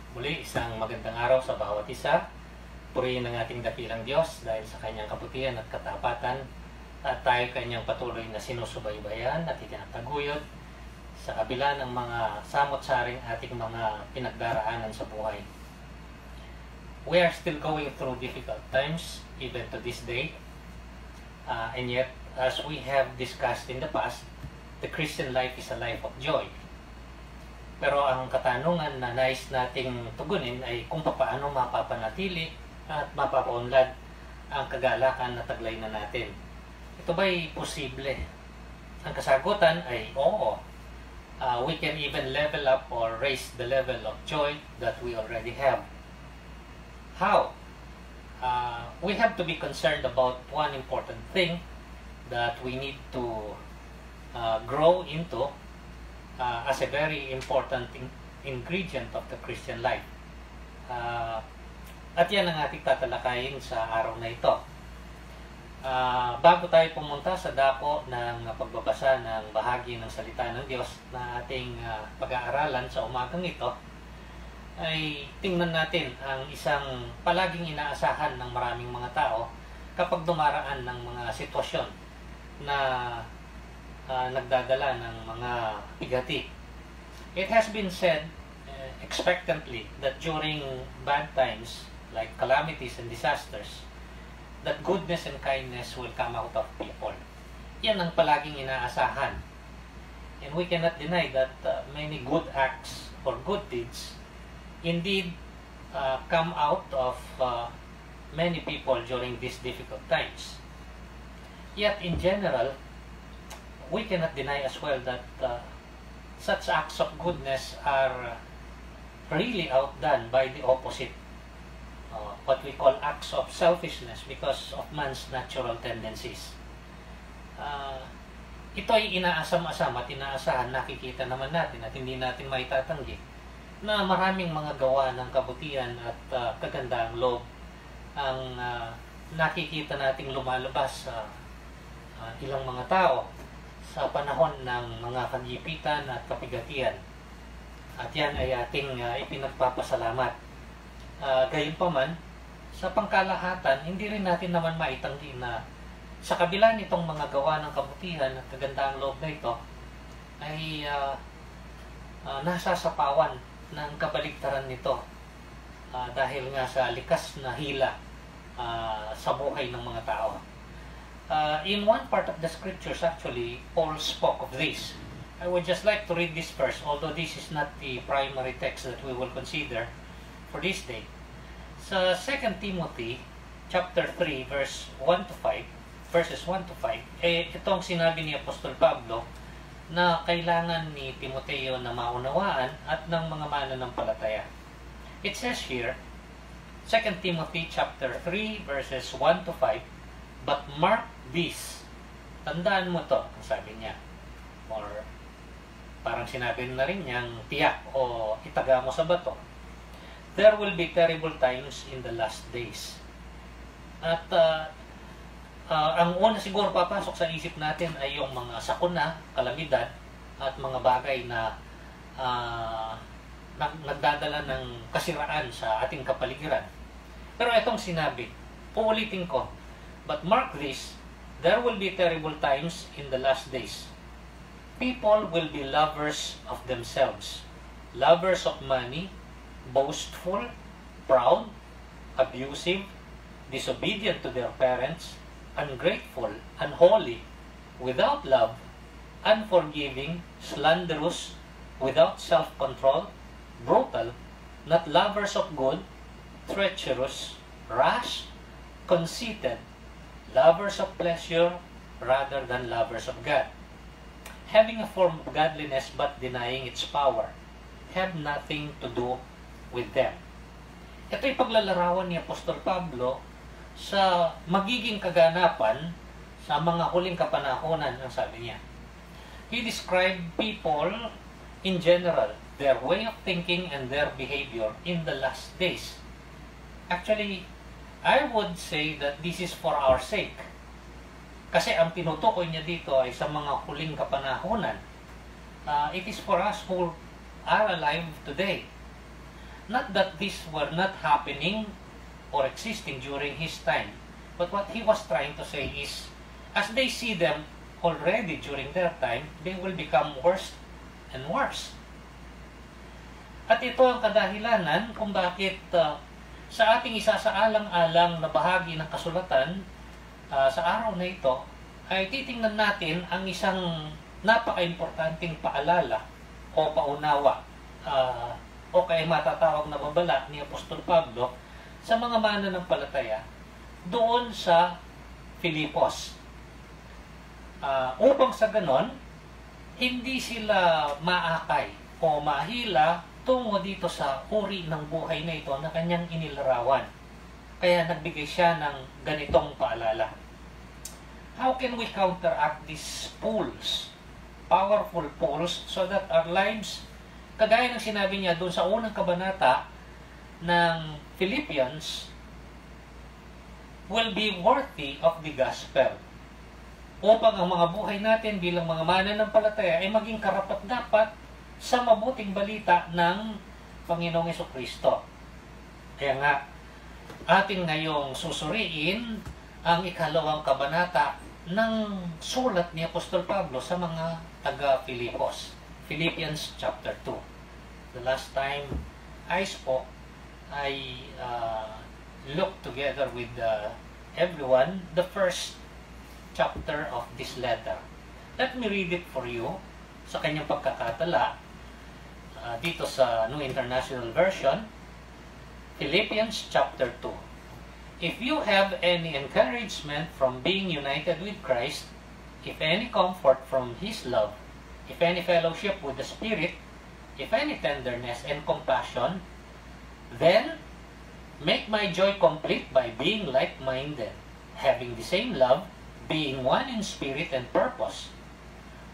Muli, isang magandang araw sa bawat isa. Purihin ang ating dakilang Diyos dahil sa kanyang kabutihan at katapatan at tayo kanyang patuloy na sinusubaybayan at itinataguyod sa kabila ng mga samot-saring ating mga pinagdaraanan sa buhay. We are still going through difficult times even to this day. And yet, as we have discussed in the past, the Christian life is a life of joy. Pero ang katanungan na nais nating tugunin ay kung paano mapapanatili at mapapaunlad ang kagalakan na taglay na natin. Ito ba'y posible? Ang kasagutan ay oo. We can even level up or raise the level of joy that we already have. How? We have to be concerned about one important thing that we need to grow into as a very important ingredient of the Christian life. At yan ang ating tatalakayin sa araw na ito. Bago tayo pumunta sa dako ng pagbabasa ng bahagi ng salita ng Diyos na ating pag-aaralan sa umagang ito, ay tingnan natin ang isang palaging inaasahan ng maraming mga tao kapag dumaraan ng mga sitwasyon na nagdadala ng mga bigati. It has been said expectantly that during bad times like calamities and disasters, that goodness and kindness will come out of people. Yan ang palaging inaasahan. And we cannot deny that many good acts or good deeds indeed come out of many people during these difficult times. Yet in general, we cannot deny as well that such acts of goodness are really outdone by the opposite, what we call acts of selfishness because of man's natural tendencies. Ito ay inaasam-asam at inaasahan, nakikita naman natin at hindi natin maitatanggi na maraming mga gawa ng kabutihan at kagandaang loob ang nakikita nating lumalabas sa ilang mga tao sa panahon ng mga kagipitan at kapigatian. At yan ay ating ipinagpapasalamat. Gayunpaman, sa pangkalahatan, hindi rin natin naman maitanggi na sa kabila nitong mga gawa ng kabutihan at kagandaang loob na ito, ay nasasapawan ng kabaligtaran nito dahil nga sa likas na hila sa buhay ng mga tao. In one part of the scriptures, actually, Paul spoke of this. I would just like to read this verse, although this is not the primary text that we will consider for this day. Sa 2 Timothy chapter 3, verses 1 to 5, itong sinabi ni Apostol Pablo na kailangan ni Timoteo na maunawaan at ng mga mananampalataya. It says here, 2 Timothy chapter 3, verses 1 to 5, "But mark this," tandaan mo to, sabi niya. Or parang sinabi na rin niyang tiyak o itaga mo sa bato. "There will be terrible times in the last days." At ang una siguro papasok sa isip natin ay yung mga sakuna, kalamidad, at mga bagay na nagdadala ng kasiraan sa ating kapaligiran. Pero itong sinabi, uulitin ko, "But mark this, there will be terrible times in the last days. People will be lovers of themselves, lovers of money, boastful, proud, abusive, disobedient to their parents, ungrateful, unholy, without love, unforgiving, slanderous, without self-control, brutal, not lovers of good, treacherous, rash, conceited, lovers of pleasure rather than lovers of God, having a form of godliness but denying its power, have nothing to do with them." Ito'y paglalarawan ni Apostol Pablo sa magiging kaganapan sa mga huling kapanahonan, ang sabi niya. He described people in general, their way of thinking and their behavior in the last days. Actually, I would say that this is for our sake. Kasi ang tinutukoy niya dito ay sa mga huling kapanahonan. It is for us who are alive today. Not that these were not happening or existing during his time, but what he was trying to say is, as they see them already during their time, they will become worse and worse. At ito ang kadahilanan kung bakit sa ating isasaalang-alang na bahagi ng kasulatan sa araw na ito, ay titingnan natin ang isang napaka-importanting paalala o paunawa o kaya matatawag na babala ni Apostol Pablo sa mga mananampalataya doon sa Filipos. Upang sa ganon, hindi sila maakay o mahila tungo dito sa uri ng buhay na ito na kanyang inilarawan. Kaya nagbigay siya ng ganitong paalala. How can we counteract these pulls, powerful pulls, so that our lives, kagaya ng sinabi niya doon sa unang kabanata ng Philippians, will be worthy of the gospel. Upang ang mga buhay natin bilang mga mananampalataya ay maging karapat-dapat sa mabuting balita ng Panginoong Jesucristo. Kaya nga, atin ngayong susuriin ang ikalawang kabanata ng sulat ni Apostol Pablo sa mga taga-Filipos. Philippians chapter 2. The last time I spoke, I looked together with everyone the first chapter of this letter. Let me read it for you sa kanyang pagkakatala dito sa New International Version. Philippians chapter 2. If you have any encouragement from being united with Christ, if any comfort from His love, if any fellowship with the Spirit, if any tenderness and compassion, then make my joy complete by being like-minded, having the same love, being one in spirit and purpose.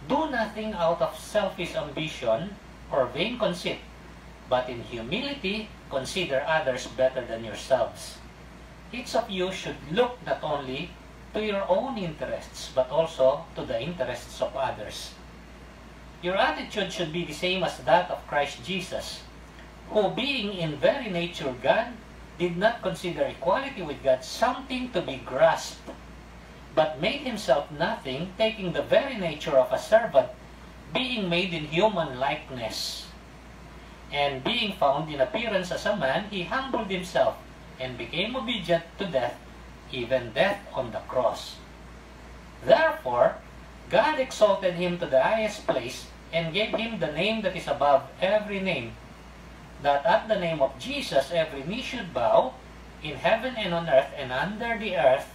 Do nothing out of selfish ambition or vain conceit, but in humility consider others better than yourselves. Each of you should look not only to your own interests, but also to the interests of others. Your attitude should be the same as that of Christ Jesus, who being in very nature God, did not consider equality with God something to be grasped, but made himself nothing, taking the very nature of a servant, being made in human likeness. And being found in appearance as a man, he humbled himself, and became obedient to death, even death on the cross. Therefore, God exalted him to the highest place, and gave him the name that is above every name, that at the name of Jesus every knee should bow, in heaven and on earth and under the earth,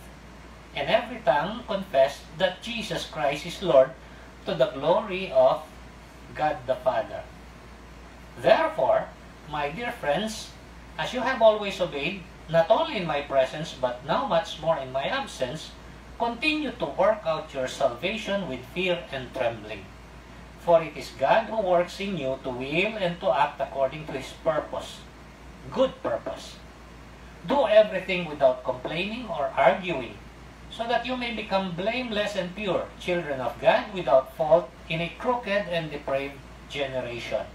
and every tongue confess that Jesus Christ is Lord, to the glory of God the Father. Therefore, my dear friends, as you have always obeyed, not only in my presence, but now much more in my absence, continue to work out your salvation with fear and trembling. For it is God who works in you to will and to act according to His purpose, good purpose. Do everything without complaining or arguing, so that you may become blameless and pure, children of God without fault in a crooked and depraved generation,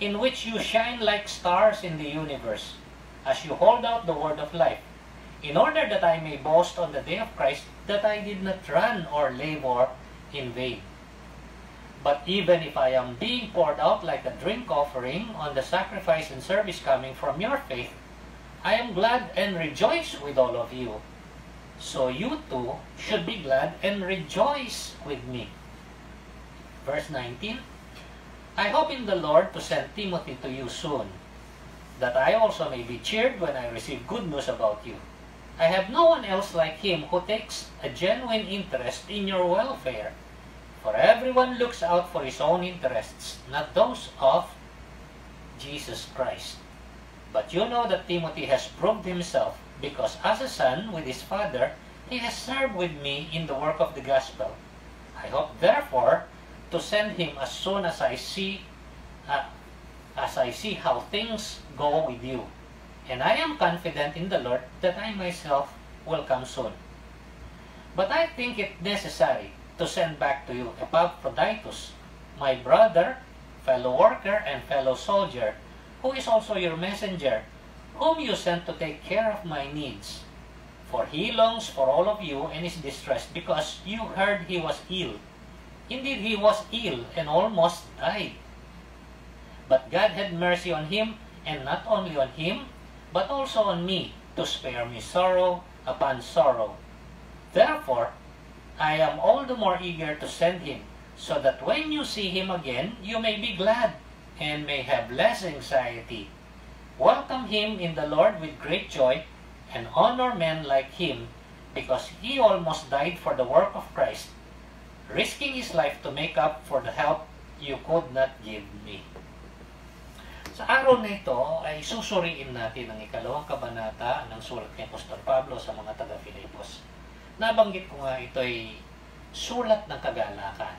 in which you shine like stars in the universe, as you hold out the word of life, in order that I may boast on the day of Christ that I did not run or labor in vain. But even if I am being poured out like a drink offering on the sacrifice and service coming from your faith, I am glad and rejoice with all of you. So you too should be glad and rejoice with me. Verse 19, I hope in the Lord to send Timothy to you soon, that I also may be cheered when I receive good news about you. I have no one else like him who takes a genuine interest in your welfare. For everyone looks out for his own interests, not those of Jesus Christ. But you know that Timothy has proved himself, because as a son with his father, he has served with me in the work of the gospel. I hope therefore to send him as soon as I see how things go with you. And I am confident in the Lord that I myself will come soon. But I think it necessary to send back to you Epaphroditus, my brother, fellow worker, and fellow soldier, who is also your messenger, whom you sent to take care of my needs. For he longs for all of you and is distressed because you heard he was ill. Indeed, he was ill and almost died. But God had mercy on him, and not only on him, but also on me, to spare me sorrow upon sorrow. Therefore, I am all the more eager to send him, so that when you see him again, you may be glad, and may have less anxiety. Welcome him in the Lord with great joy, and honor men like him, because he almost died for the work of Christ, risking his life to make up for the help you could not give me. Sa araw na ito ay susuriin natin ang ikalawang kabanata ng sulat ni Apostol Pablo sa mga taga-Filipos. Nabanggit ko nga ito ay sulat ng kagalakan.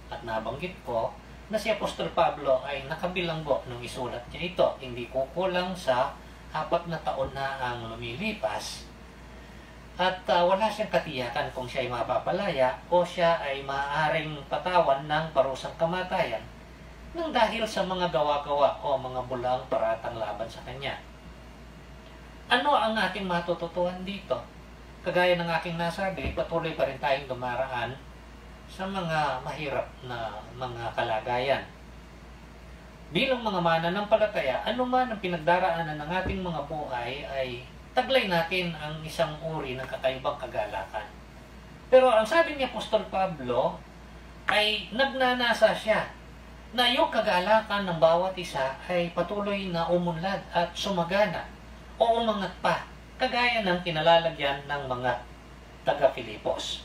At nabanggit ko na si Apostol Pablo ay nakabilanggo nung isulat niya ito. Hindi kukulang sa 4 na taon na ang lumilipas. At wala siyang katiyakan kung siya ay mapapalaya o siya ay maaaring patawan ng parusang kamatayan nang dahil sa mga gawa-gawa o mga bulang paratang laban sa kanya. Ano ang ating matututuhan dito? Kagaya ng aking nasabi, patuloy pa rin tayong dumaraan sa mga mahirap na mga kalagayan. Bilang mga mananampalataya, ano man ang pinagdaraanan ng ating mga buhay ay taglay natin ang isang uri ng kakaibang kagalakan. Pero ang sabi ni Apostol Pablo ay nagnanasa siya na yung kagalakan ng bawat isa ay patuloy na umunlad at sumagana o umangat pa, kagaya ng kinalalagyan ng mga taga-Filipos.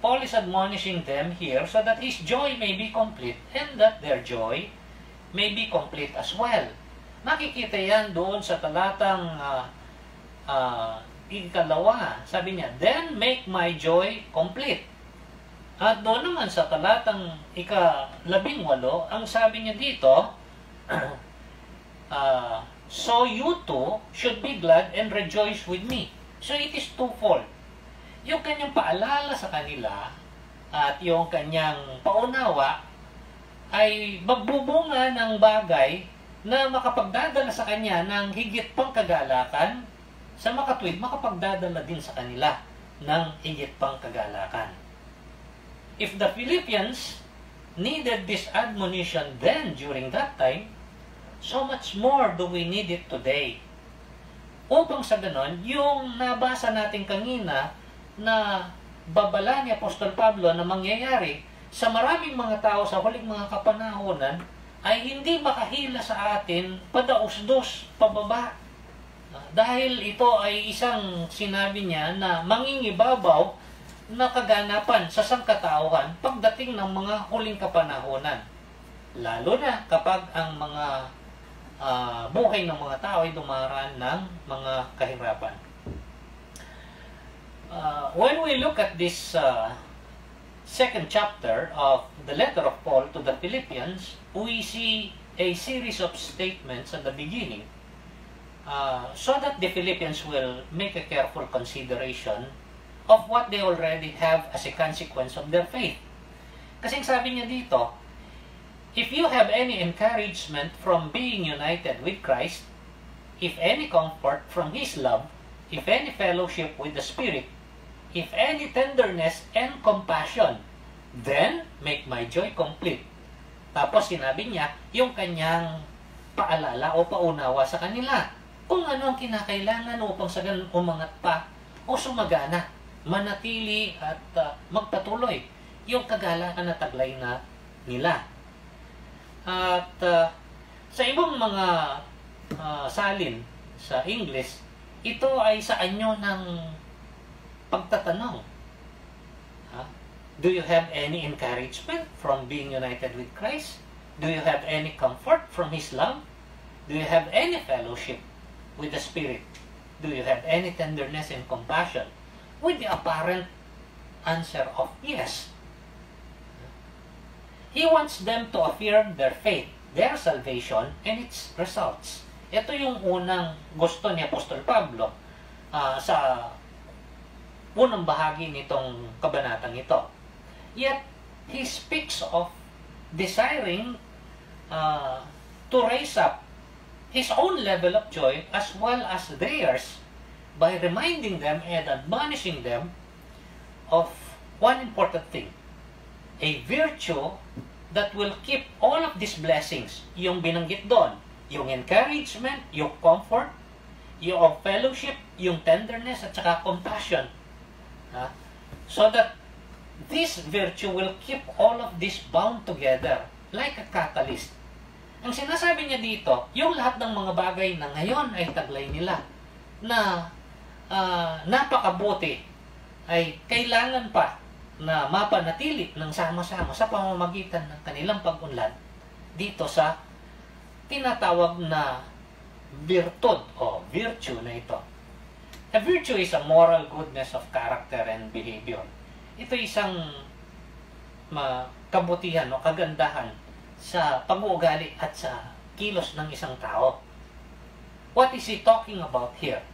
Paul is admonishing them here so that his joy may be complete and that their joy may be complete as well. Makikita yan doon sa talatang ikalawa. Sabi niya, then make my joy complete. At doon naman sa talatang ika-18, ang sabi niya dito, so you too should be glad and rejoice with me. So it is twofold. Yung kanyang paalala sa kanila at yung kanyang paunawa ay magbubunga ng bagay na makapagdadala sa kanya ng higit pang kagalakan, sa makatwid makapagdadala din sa kanila ng higit pang kagalakan. If the Philippians needed this admonition then during that time, so much more do we need it today. Upang sa ganon, yung nabasa natin kanina na babala ni Apostol Pablo na mangyayari sa maraming mga tao sa huling mga kapanahonan ay hindi makahila sa atin padaos-dos pababa. Dahil ito ay isang sinabi niya na mangingibabaw na kaganapan sa sangkatauhan pagdating ng mga huling kapanahonan. Lalo na kapag ang mga buhay ng mga tao ay dumaraan ng mga kahirapan. When we look at this second chapter of the letter of Paul to the Philippians, we see a series of statements at the beginning so that the Philippians will make a careful consideration of what they already have as a consequence of their faith. Kasi sabi niya dito, if you have any encouragement from being united with Christ, if any comfort from His love, if any fellowship with the Spirit, if any tenderness and compassion, then make my joy complete. Tapos sinabi niya yung kanyang paalala o paunawa sa kanila kung ano ang kinakailangan upang sa ganun umangat pa o sumagana, manatili at magpatuloy yung kagalakan na taglay na nila. At sa ibang mga salin sa English, ito ay sa anyo ng pagtatanong. Do you have any encouragement from being united with Christ? Do you have any comfort from His love? Do you have any fellowship with the Spirit? Do you have any tenderness and compassion? With the apparent answer of yes. He wants them to affirm their faith, their salvation, and its results. Ito yung unang gusto ni Apostol Pablo sa unang bahagi nitong kabanatang ito. Yet, he speaks of desiring to raise up his own level of joy as well as theirs by reminding them and admonishing them of one important thing. A virtue that will keep all of these blessings, yung binanggit doon, yung encouragement, yung comfort, yung fellowship, yung tenderness, at saka compassion. So that this virtue will keep all of this bound together like a catalyst. Ang sinasabi niya dito, yung lahat ng mga bagay na ngayon ay taglay nila, na napakabuti, ay kailangan pa na mapanatili ng sama-sama sa pamamagitan ng kanilang pag-unlad dito sa tinatawag na virtud o virtue na ito. A virtue is a moral goodness of character and behavior. Ito isang kabutihan o kagandahan sa pag-uugali at sa kilos ng isang tao. What is he talking about here?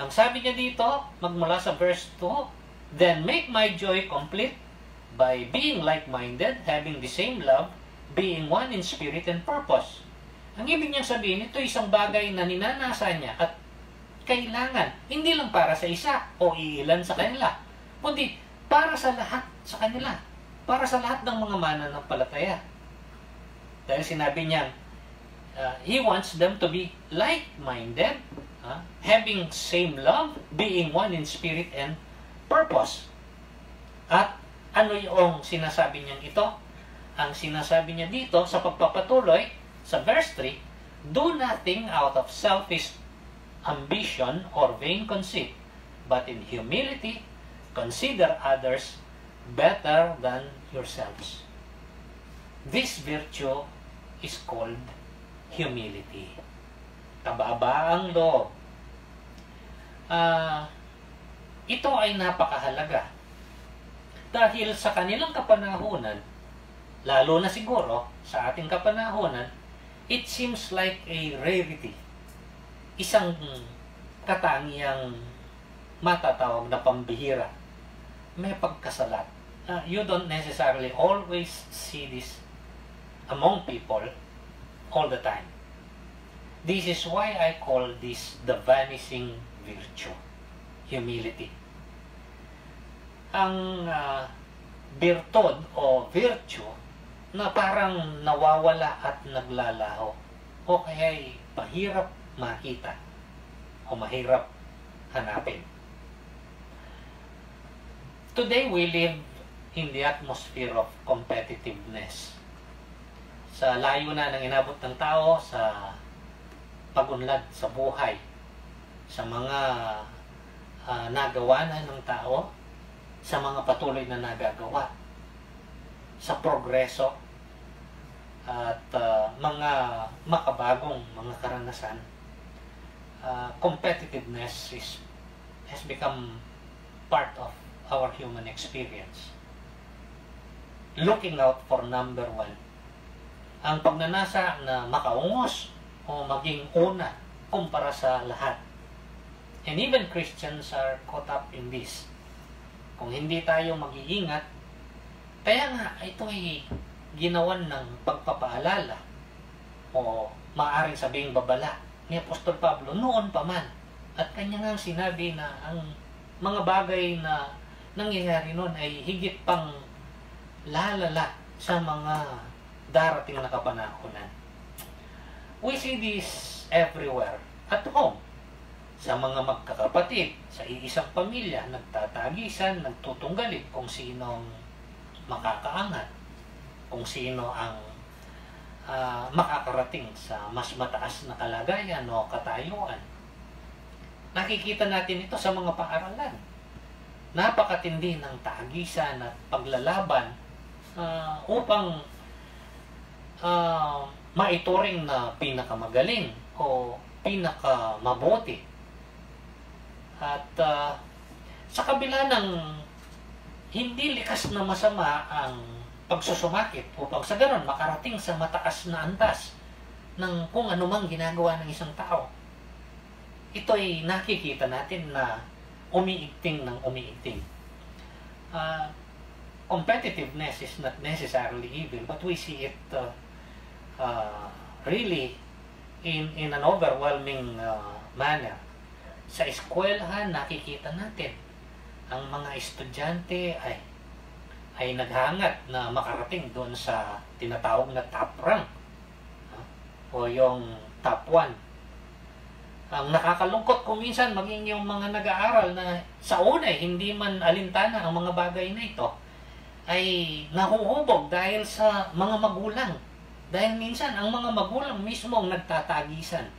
Ang sabi niya dito, magmula sa verse 2, then make my joy complete by being like-minded, having the same love, being one in spirit and purpose. Ang ibig niyang sabihin, ito isang bagay na ninanasa niya at kailangan, hindi lang para sa isa o iilan sa kanila, kundi para sa lahat sa kanila, para sa lahat ng mga mananampalataya. Dahil sinabi niya, he wants them to be like-minded, having same love, being one in spirit and purpose. At ano yung sinasabi niyang ito? Ang sinasabi niya dito sa pagpapatuloy sa verse 3, do nothing out of selfish ambition or vain conceit, but in humility consider others better than yourselves. This virtue is called humility. Kababaang loob. Ito ay napakahalaga. Dahil sa kanilang kapanahunan, lalo na siguro sa ating kapanahunan, it seems like a rarity. Isang katangiang matatawag na pambihira. May pagkasalat. You don't necessarily always see this among people all the time. This is why I call this the vanishing virtue. Humility. Ang virtud o virtue na parang nawawala at naglalaho o kaya mahirap makita o mahirap hanapin. Today we live in the atmosphere of competitiveness. Sa layo na ng inabot ng tao sa pagunlad sa buhay, sa mga nagawa na ng tao, sa mga patuloy na nagagawa, sa progreso at mga makabagong mga karanasan, competitiveness has become part of our human experience. Looking out for number one. Ang pagnanasa na makaungos o maging una kumpara sa lahat. And even Christians are caught up in this. Kung hindi tayo mag-iingat, kaya nga ito ay ginawan ng pagpapaalala o maaaring sabing babala ni Apostol Pablo noon pa man. At kanya nga sinabi na ang mga bagay na nangyayari noon ay higit pang lalala sa mga darating na kapanahonan. We see this everywhere. At home, sa mga magkakapatid, sa iisang pamilya, nagtatagisan, nagtutunggalit kung sino makakaangat, kung sino ang makakarating sa mas mataas na kalagayan o katayuan. Nakikita natin ito sa mga paaralan. Napakatindi ng tagisan at paglalaban upang maituring na pinakamagaling o pinakamabuti. At sa kabila ng hindi likas na masama ang pagsusumakit upang sa ganon makarating sa mataas na antas ng kung anumang ginagawa ng isang tao, ito ay nakikita natin na umiigting ng umiigting. Competitiveness is not necessarily evil, but we see it really in an overwhelming manner. Sa eskwelahan, nakikita natin, ang mga estudyante ay naghangat na makarating doon sa tinatawag na top rank o yung top 1. Ang nakakalungkot kung minsan maging yung mga nag-aaral na sa una hindi man alintana ang mga bagay na ito ay nahuhubog dahil sa mga magulang. Dahil minsan ang mga magulang mismo ang nagtatagisan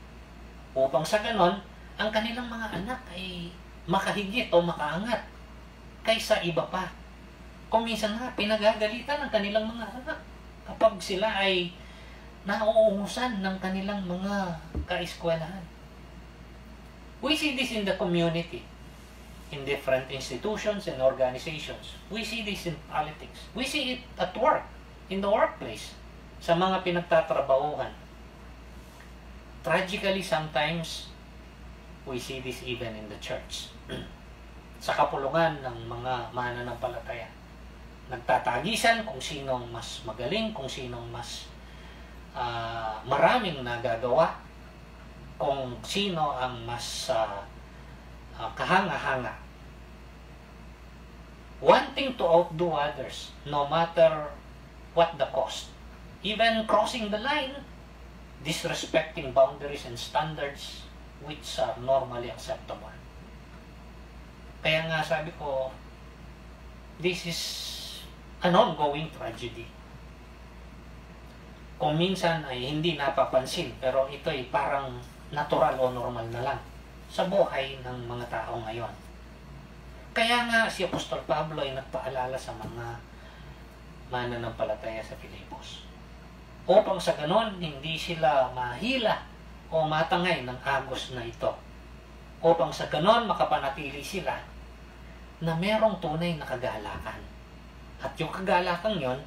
upang sa ganon ang kanilang mga anak ay makahigit o makaangat kaysa iba pa. Kung minsan nga pinagagalitan ng kanilang mga anak kapag sila ay nauungusan ng kanilang mga kaeskwelahan. We see this in the community, in different institutions and organizations. We see this in politics. We see it at work, in the workplace, sa mga pinagtatrabahuhan. Tragically, sometimes, we see this even in the church. Sa kapulungan ng mga mananampalataya. Nagtatagisan kung sinong mas magaling, kung sinong mas maraming nagagawa, kung sino ang mas kahanga-hanga. Wanting to outdo others, no matter what the cost. Even crossing the line, disrespecting boundaries and standards which are normally acceptable. Kaya nga sabi ko, this is an ongoing tragedy. Kung minsan ay hindi napapansin, pero ito ay parang natural o normal na lang sa buhay ng mga tao ngayon. Kaya nga si Apostol Pablo ay nagpaalala sa mga mananampalataya sa Filipos. Upang sa ganon, hindi sila mahila o matangay ng agos na ito. Upang sa ganon, makapanatili sila na merong tunay na kagalakan. At yung kagalakan yon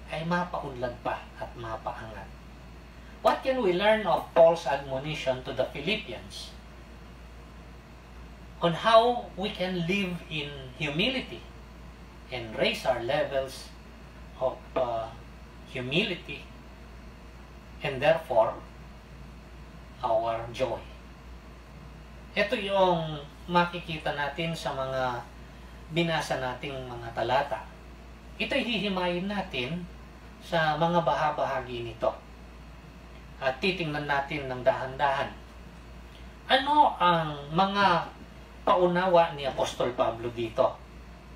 ay mapaunlad pa at mapaangat. What can we learn of Paul's admonition to the Philippians on how we can live in humility and raise our levels of humility and therefore our joy? Ito yung makikita natin sa mga binasa nating mga talata. Ito'y hihimayin natin sa mga bahagi nito. At titingnan natin ng dahan-dahan. Ano ang mga paunawa ni Apostol Pablo dito?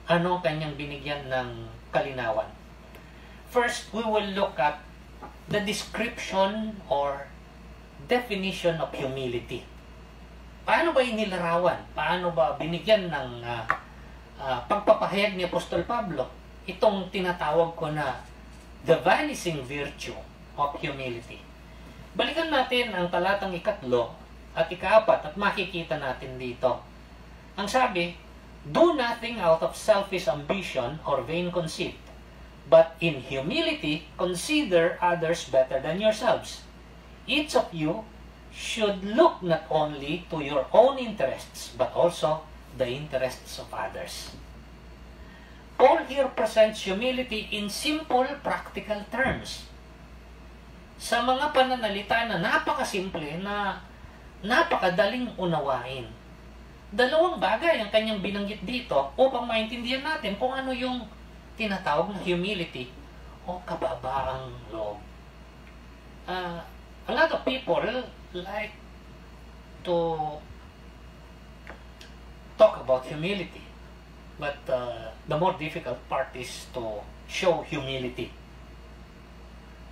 Ano kanyang binigyan ng kalinawan? First, we will look at the description or definition of humility. Paano ba inilarawan? Paano ba binigyan ng pagpapahayag ni Apostol Pablo itong tinatawag ko na the vanishing virtue of humility? Balikan natin ang talatang 3 at 4 at makikita natin dito. Ang sabi, do nothing out of selfish ambition or vain conceit, but in humility consider others better than yourselves. Each of you should look not only to your own interests, but also the interests of others. Paul here presents humility in simple, practical terms. Sa mga pananalita na napakasimple, na napakadaling unawain. Dalawang bagay ang kanyang binanggit dito upang maintindihan natin kung ano yung tinatawag na humility o kababaang loob. A lot of people like to talk about humility, but the more difficult part is to show humility.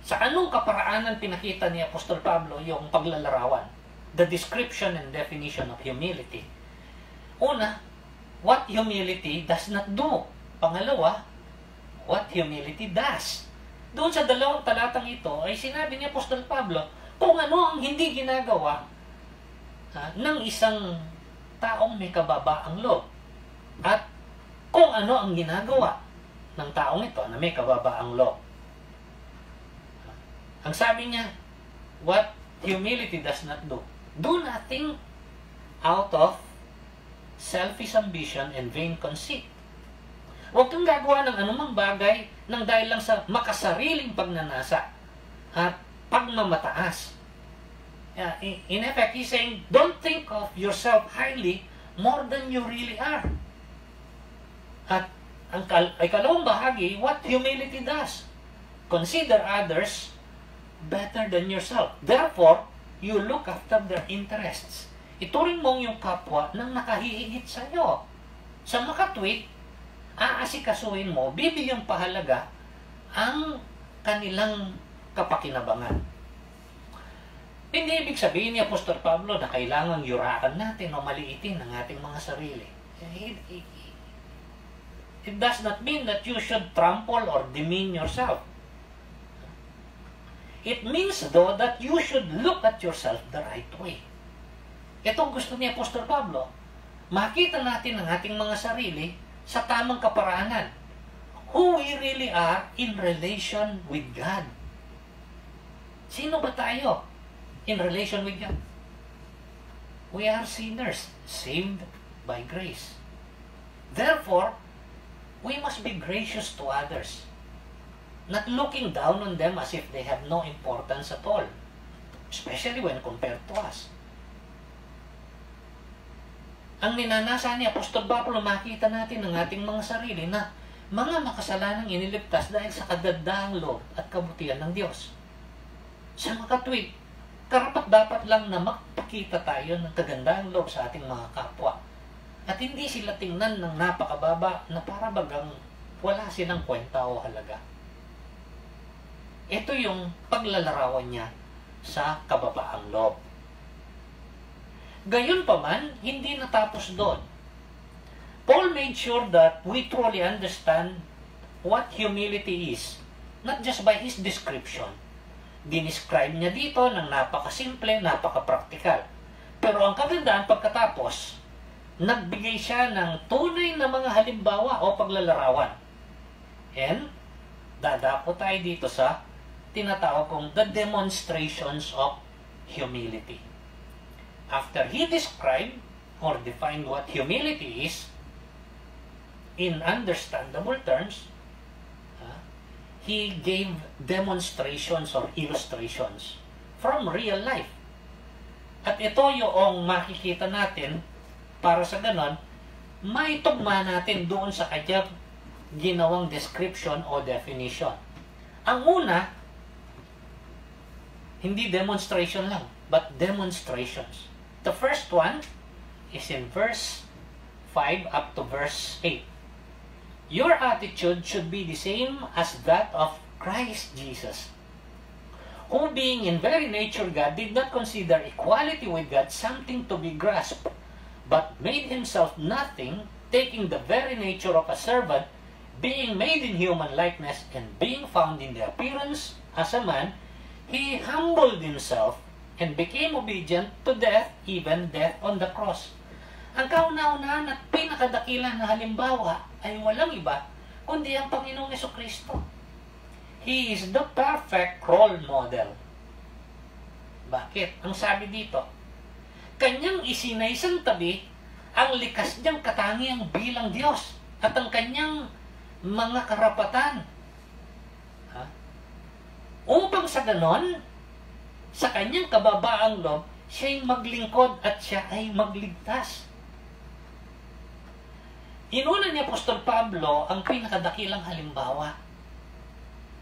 Sa anong kaparaanan pinakita ni Apostol Pablo yung paglalarawan? The description and definition of humility. Una, what humility does not do. Pangalawa, what humility does. Doon sa dalawang talatang ito ay sinabi ni Apostol Pablo kung ano ang hindi ginagawa ng isang taong may kababaang loob. At kung ano ang ginagawa ng taong ito na may kababaang loob. Ang sabi niya, what humility does not do. Do nothing out of selfish ambition and vain conceit. Huwag kang gagawa ng anumang bagay nang dahil lang sa makasariling pagnanasa at pagmamataas. In effect, he's saying, don't think of yourself highly more than you really are. At ang ikalawang bahagi, what humility does. Consider others better than yourself. Therefore, you look after their interests. Ituring mong yung kapwa nang nakahihigit sa iyo. Sa makatwid, aasikasuhin mo, bibigyang pahalaga ang kanilang kapakinabangan. Hindi ibig sabihin ni Apostol Pablo na kailangang yurakan natin o maliitin ang ating mga sarili. It does not mean that you should trample or demean yourself. It means though that you should look at yourself the right way. Itong gusto ni Apostol Pablo, makita natin ang ating mga sarili sa tamang kaparaanan. Who we really are in relation with God. Sino ba tayo in relation with God? We are sinners, saved by grace. Therefore, we must be gracious to others, not looking down on them as if they have no importance at all, especially when compared to us. Ang ninanasa ni Apostol Pablo, makita natin ng ating mga sarili na mga makasalanang iniligtas dahil sa kagandahang loob at kabutihan ng Diyos. Sa makatwid, karapat-dapat lang na makikita tayo ng kagandahang loob sa ating mga kapwa. At hindi sila tingnan ng napakababa na para bagang wala silang kwenta o halaga. Ito yung paglalarawan niya sa kababaang loob. Gayunpaman, hindi natapos doon. Paul made sure that we truly understand what humility is, not just by his description. Dinescribe niya dito ng napakasimple, napakapraktikal. Pero ang kagandahan pagkatapos, nagbigay siya ng tunay na mga halimbawa o paglalarawan. And, dadako tayo dito sa tinatawag kong the demonstrations of humility. After he described or defined what humility is in understandable terms, he gave demonstrations or illustrations from real life. At ito yung makikita natin para sa ganon, may tugma natin doon sa kanyang ginawang description o definition. Ang una, hindi demonstration lang, but demonstrations. The first one is in verse 5 up to verse 8. Your attitude should be the same as that of Christ Jesus, who being in very nature God did not consider equality with God something to be grasped, but made himself nothing, taking the very nature of a servant, being made in human likeness, and being found in the appearance as a man, he humbled himself and became obedient to death, even death on the cross. Ang kauna-unahan at pinakadakilang na halimbawa ay walang iba kundi ang Panginoong Jesucristo. He is the perfect role model. Bakit? Ang sabi dito, kanyang isinaysang tabi ang likas niyang katangiang bilang Diyos at ang kanyang mga karapatan. Upang sa ganon, sa kanyang kababaang loob, siya'y maglingkod at siya ay magligtas. Inuna ni Apostol Pablo ang pinakadakilang halimbawa,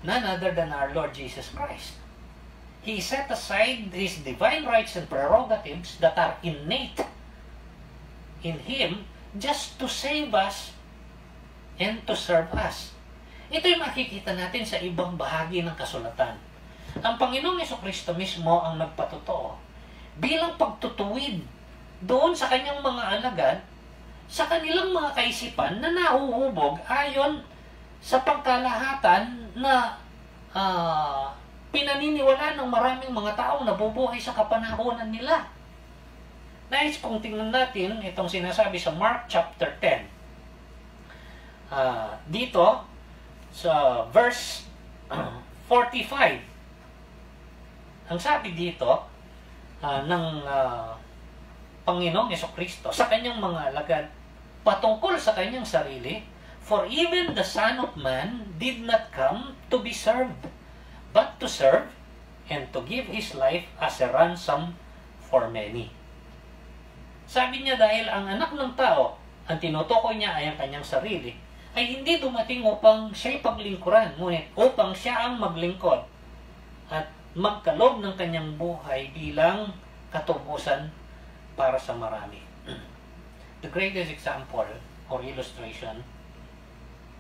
none other than our Lord Jesus Christ. He set aside his divine rights and prerogatives that are innate in Him just to save us and to serve us. Ito yung makikita natin sa ibang bahagi ng kasulatan. Ang Panginoong Jesucristo mismo ang nagpatotoo bilang pagtutuwid doon sa kanyang mga alagad sa kanilang mga kaisipan na nahuhubog ayon sa pangkalahatan na pinaniniwala ng maraming mga taong nabubuhay sa kapanahunan nila. Nais kong tingnan natin itong sinasabi sa Mark chapter 10. Dito, sa verse 45, ang sabi dito ng Panginoong Jesucristo sa kanyang mga alagad patungkol sa kanyang sarili, for even the Son of Man did not come to be served, but to serve and to give His life as a ransom for many. Sabi niya dahil ang anak ng tao, ang tinutukoy niya ay ang kanyang sarili, ay hindi dumating upang siya'y paglingkuran, ngunit upang siya ang maglingkod at magkaloob ng kanyang buhay bilang katubusan para sa marami. The greatest example or illustration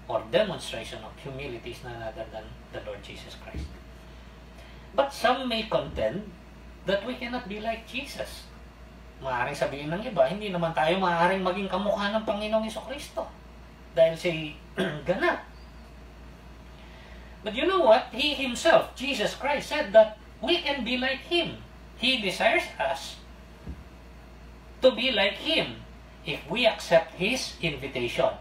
or demonstration of humility is none other than the Lord Jesus Christ. But some may contend that we cannot be like Jesus. Maaaring sabihin ng iba, hindi naman tayo maaaring maging kamukha ng Panginoong Jesucristo dahil siya'y ganap. But you know what? He himself, Jesus Christ, said that we can be like Him. He desires us to be like Him if we accept His invitation.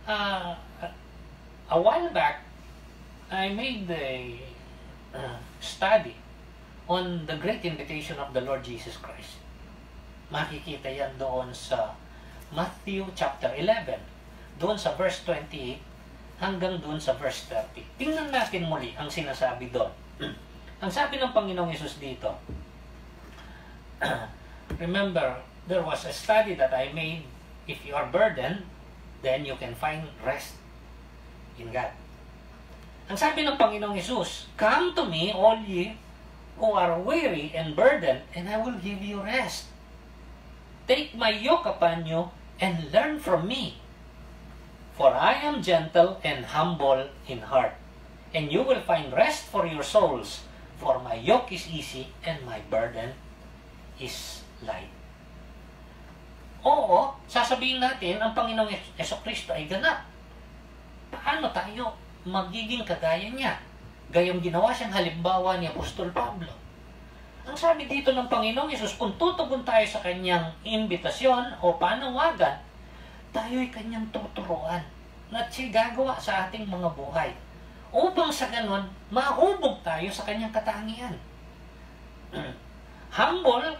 A while back, I made a study on the great invitation of the Lord Jesus Christ. Makikita yan doon sa Matthew chapter 11, doon sa verse 28 hanggang doon sa verse 30. Tingnan natin muli ang sinasabi doon. Ang sabi ng Panginoong Hesus dito, remember, there was a study that I made, if you are burdened, then you can find rest in God. Ang sabi ng Panginoong Hesus, come to me, all ye who are weary and burdened, and I will give you rest. Take my yoke upon you and learn from me. For I am gentle and humble in heart, and you will find rest for your souls. For my yoke is easy and my burden is light. Oo, sasabihin natin, ang Panginoong Jesucristo ay ganap. Paano tayo magiging kagaya niya? Gayong ginawa siyang halimbawa ni Apostol Pablo. Ang sabi dito ng Panginoong Hesus, kung tutugon tayo sa kanyang imbitasyon o panawagan, tayo'y kanyang tuturuan na siya gagawa sa ating mga buhay. Upang sa ganon, mahubog tayo sa kanyang katangian. Humble,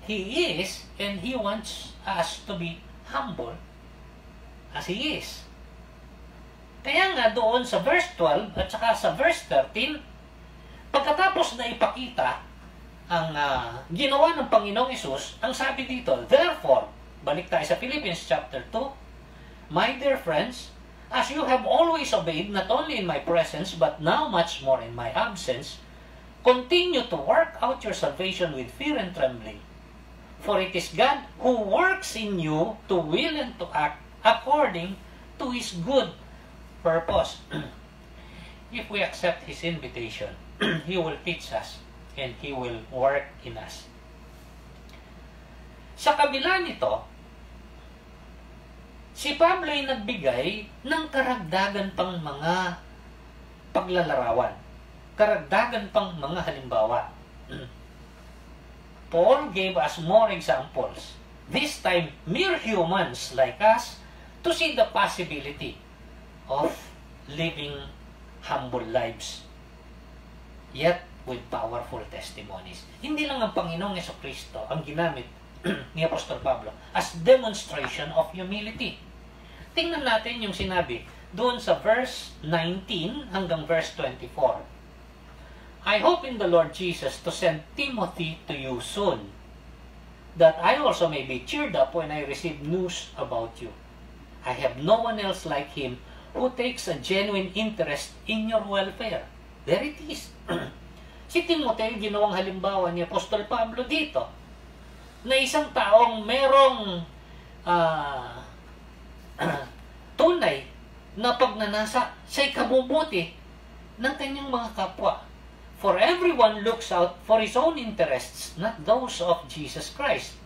He is, and He wants us to be humble as He is. Kaya nga doon sa verse 12 at saka sa verse 13, pagkatapos na ipakita ang ginawa ng Panginoong Hesus, ang sabi dito, therefore, balik tayo sa Philippians chapter 2, my dear friends, as you have always obeyed, not only in my presence, but now much more in my absence, continue to work out your salvation with fear and trembling. For it is God who works in you to will and to act according to His good purpose. If we accept His invitation, He will teach us and He will work in us. Sa kabila nito, si Pablo ay nagbigay ng karagdagan pang mga paglalarawan, karagdagan pang mga halimbawa. Paul gave us more examples, this time mere humans like us, to see the possibility of living humble lives, yet with powerful testimonies. Hindi lang ang Panginoong Jesucristo ang ginamit ni Apostol Pablo as demonstration of humility. Tingnan natin yung sinabi doon sa verse 19 hanggang verse 24. I hope in the Lord Jesus to send Timothy to you soon, that I also may be cheered up when I receive news about you. I have no one else like him who takes a genuine interest in your welfare. There it is. Si Timothy, ginawang halimbawa ni Apostol Pablo dito, na isang taong merong tunay na pagnanasa sa ikabubuti ng kanyang mga kapwa. For everyone looks out for his own interests, not those of Jesus Christ.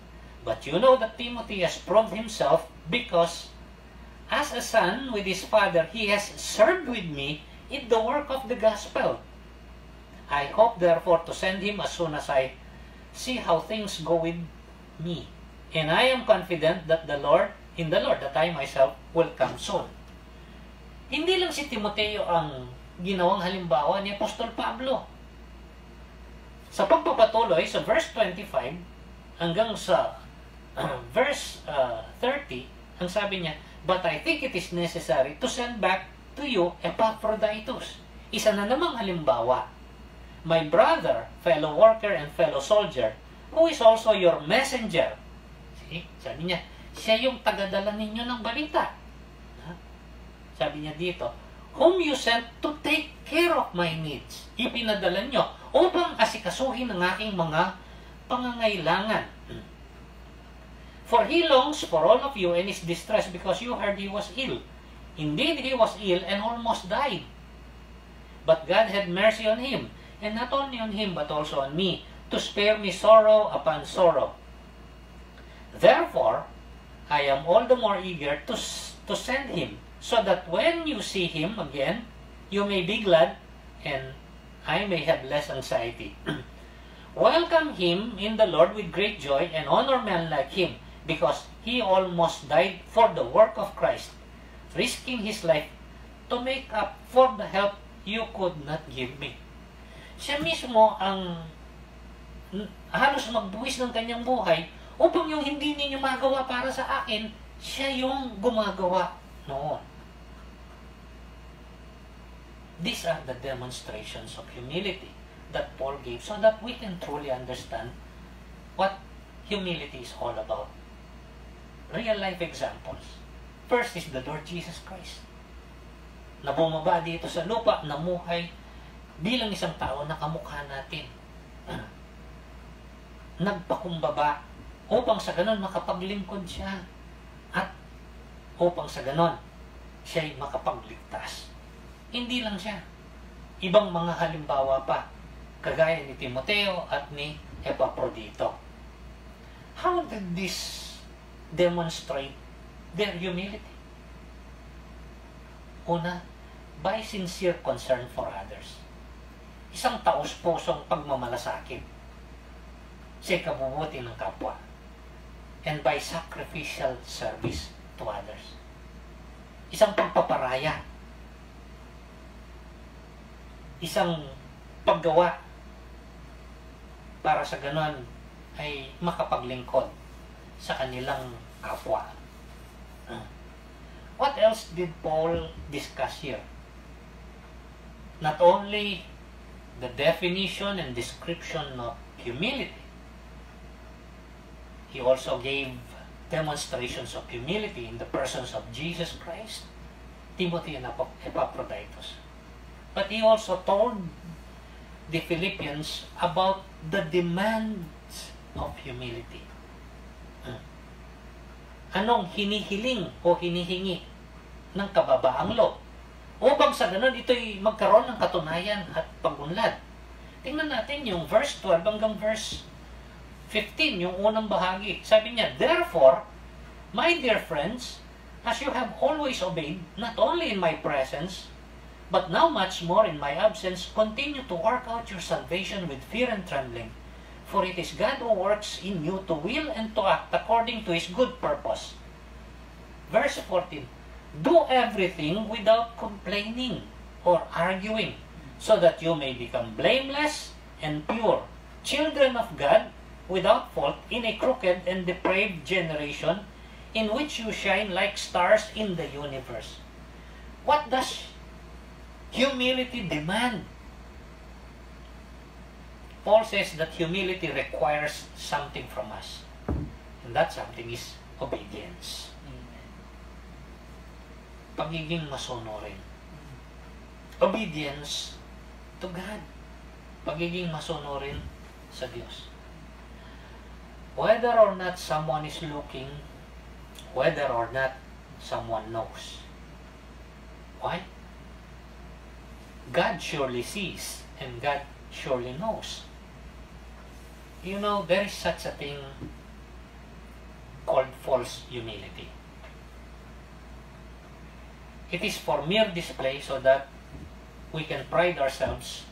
But you know that Timothy has proved himself, because as a son with his father, he has served with me in the work of the gospel. I hope therefore to send him as soon as I see how things go with me. And I am confident that in the Lord, that I myself will come soon. Hindi lang si Timoteo ang ginawang halimbawa ni Apostol Pablo. Sa pagpapatuloy sa verse 25 hanggang sa verse 30, ang sabi niya, but I think it is necessary to send back to you Epaphroditus, isa na namang halimbawa, my brother, fellow worker, and fellow soldier, who is also your messenger. See? Sabi niya, siya yung tagadala ninyo ng balita. Sabi niya dito, whom you sent to take care of my needs. Ipinadala nyo upang asikasuhin ang aking mga pangangailangan. For he longs for all of you and is distressed because you heard he was ill. Indeed, he was ill and almost died. But God had mercy on him, and not only on him but also on me, to spare me sorrow upon sorrow. Therefore, I am all the more eager to send him, so that when you see him again, you may be glad, and I may have less anxiety. Welcome him in the Lord with great joy, and honor men like him, because he almost died for the work of Christ, risking his life to make up for the help you could not give me. Siya mismo ang halos magbuwis ng kanyang buhay upang yung hindi ninyo magawa para sa akin, siya yung gumagawa noon. These are the demonstrations of humility that Paul gave so that we can truly understand what humility is all about. Real life examples. First is the Lord Jesus Christ, na bumaba dito sa lupa, namuhay bilang isang tao na kamukha natin. Nagpakumbaba upang sa ganon makapaglingkod siya at upang sa ganon siya'y makapagligtas. Hindi lang siya. Ibang mga halimbawa pa, kagaya ni Timoteo at ni Epaprodito. How did this demonstrate their humility? Una, by sincere concern for others. Isang taos-pusong pagmamalasakit sa ikabubuti ng kapwa. And by sacrificial service to others. Isang pagpaparaya. Isang paggawa para sa ganon ay makapaglingkod sa kanilang kapwa. What else did Paul discuss here? Not only the definition and description of humility, he also gave demonstrations of humility in the persons of Jesus Christ, Timothy, and Epaphroditus. But he also told the Philippians about the demands of humility. Anong hinihiling o hinihingi ng kababaang loob upang sa ganun ito'y magkaroon ng katunayan at pagunlad. Tingnan natin yung verse 12 hanggang verse 15, yung unang bahagi. Sabi niya, therefore, my dear friends, as you have always obeyed, not only in my presence, but now much more in my absence, continue to work out your salvation with fear and trembling. For it is God who works in you to will and to act according to His good purpose. Verse 14, do everything without complaining or arguing, so that you may become blameless and pure, children of God, without fault in a crooked and depraved generation, in which you shine like stars in the universe. What does humility demand? Paul says that humility requires something from us. And that something is obedience. Pagiging masunurin. Obedience to God. Pagiging masunurin sa Diyos. Whether or not someone is looking, whether or not someone knows. Why? God surely sees and God surely knows. You know, there is such a thing called false humility. It is for mere display so that we can pride ourselves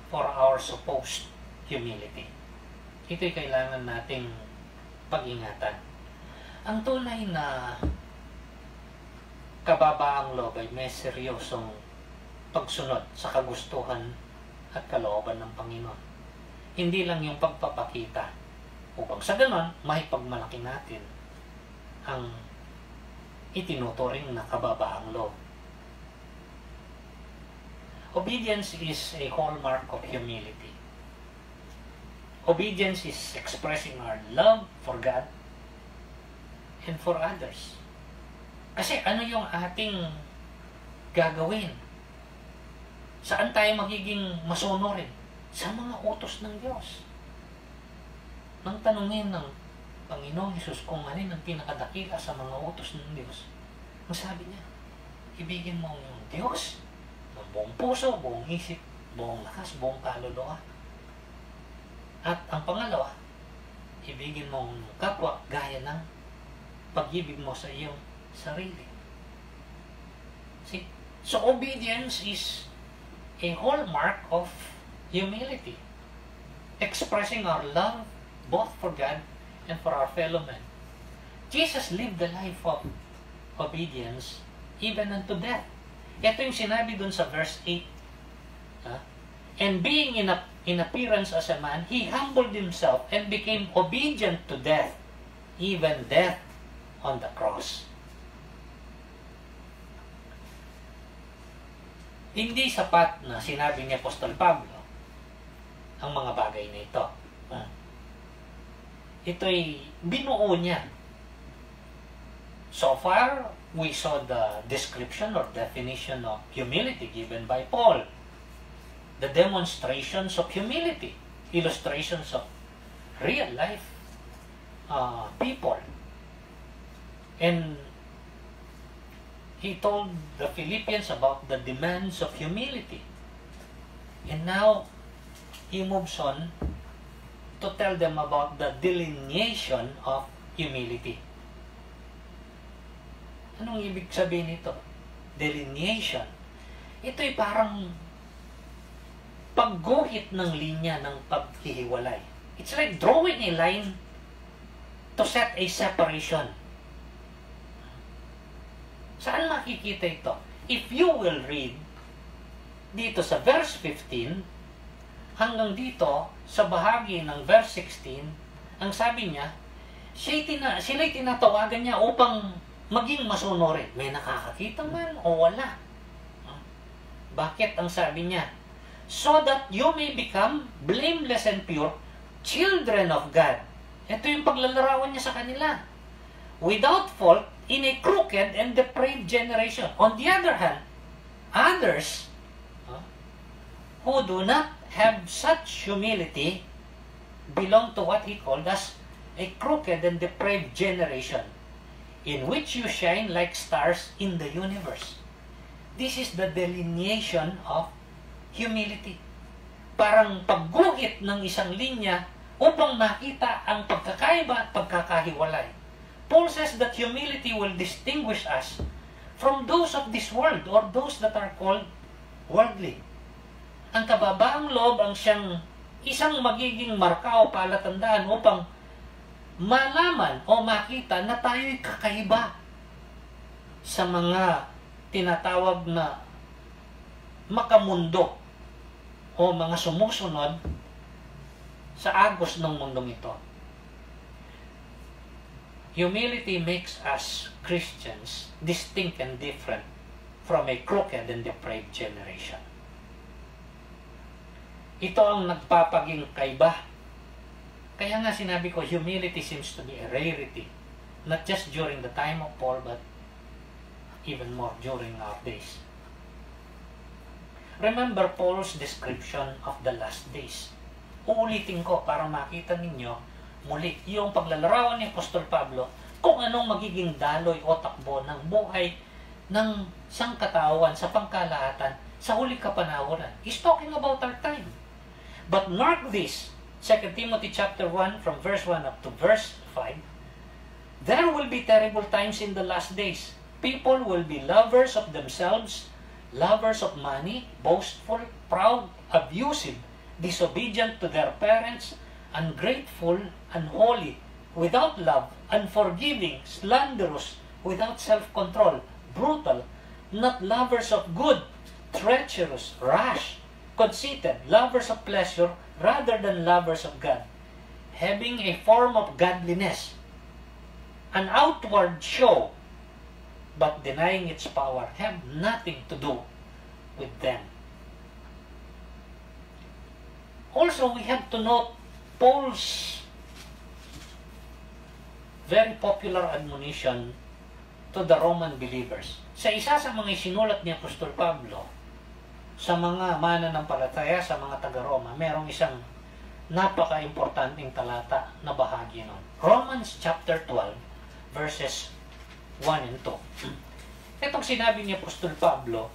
for our supposed humility. Ito'y kailangan nating pag-ingatan. Ang tunay na kababaang loob ay may seryosong pagsunod sa kagustuhan at kalooban ng Panginoon. Hindi lang yung pagpapakita upang sa ganon, maipagmalaki natin ang itinuturing na kababaang loob. Obedience is a hallmark of humility. Obedience is expressing our love for God and for others. Kasi ano yung ating gagawin? Saan tayo magiging masunurin? Sa mga utos ng Diyos. Nang tanungin ng Panginoong Hesus kung ano ang pinakadakila sa mga utos ng Diyos, ang sabi niya, ibigin mo yung Diyos ng buong puso, buong isip, buong lakas, buong kaluluwa. At ang pangalawa, ibigin mo ang kapwa gaya ng pag-ibig mo sa iyong sarili. See? So obedience is a hallmark of humility, expressing our love both for God and for our fellow men. Jesus lived the life of obedience even unto death. Ito yung sinabi dun sa verse 8. And being in appearance as a man, he humbled himself and became obedient to death, even death on the cross. Hindi sapat na sinabi ni Apostol Pablo ang mga bagay na ito. Ito'y binuo niya. So far, we saw the description or definition of humility given by Paul. The demonstrations of humility, illustrations of real life people. And he told the Philippians about the demands of humility. And now, he moves on to tell them about the delineation of humility. Anong ibig sabihin nito? Delineation. Ito'y parang pagguhit ng linya ng paghihiwalay. It's like drawing a line to set a separation. Saan makikita ito? If you will read dito sa verse 15 hanggang dito sa bahagi ng verse 16, ang sabi niya, sila'y tinatawagan niya upang maging masunurin. May nakakakita man o wala. Bakit ang sabi niya? So that you may become blameless and pure, children of God. Ito yung paglalarawan niya sa kanila. Without fault, in a crooked and depraved generation. On the other hand, others who do not have such humility belong to what he called as a crooked and depraved generation, in which you shine like stars in the universe. This is the delineation of humility. Parang pagguhit ng isang linya upang makita ang pagkakaiba at pagkakahiwalay. Paul says that humility will distinguish us from those of this world or those that are called worldly. Ang kababaang loob ang siyang isang magiging marka o palatandaan upang malaman o makita na tayo'y kakaiba sa mga tinatawag na makamundo o mga sumusunod sa agos ng mundong ito. Humility makes us Christians distinct and different from a crooked and depraved generation. Ito ang nagpapaging kaiba. Kaya nga sinabi ko, humility seems to be a rarity. Not just during the time of Paul, but even more during our days. Remember Paul's description of the last days. Uulitin ko para makita ninyo muli yung paglalarawan ni Apostol Pablo kung anong magiging daloy o takbo ng buhay ng sangkatauhan sa pangkalahatan sa huli kapanahunan. He's talking about our time. But mark this, 2 Timothy chapter 1 from verse 1 up to verse 5, there will be terrible times in the last days. People will be lovers of themselves, lovers of money, boastful, proud, abusive, disobedient to their parents, ungrateful, unholy, without love, unforgiving, slanderous, without self-control, brutal, not lovers of good, treacherous, rash, conceited, lovers of pleasure rather than lovers of God, having a form of godliness, an outward show, but denying its power, have nothing to do with them. Also, we have to note Paul's very popular admonition to the Roman believers. Sa isa sa mga isinulat ni Apostol Pablo sa mga mananampalataya, sa mga taga-Roma, merong isang napaka-importanting talata na bahagi nun. Romans chapter 12, verses 1 and 2. Itong sinabi ni Apostol Pablo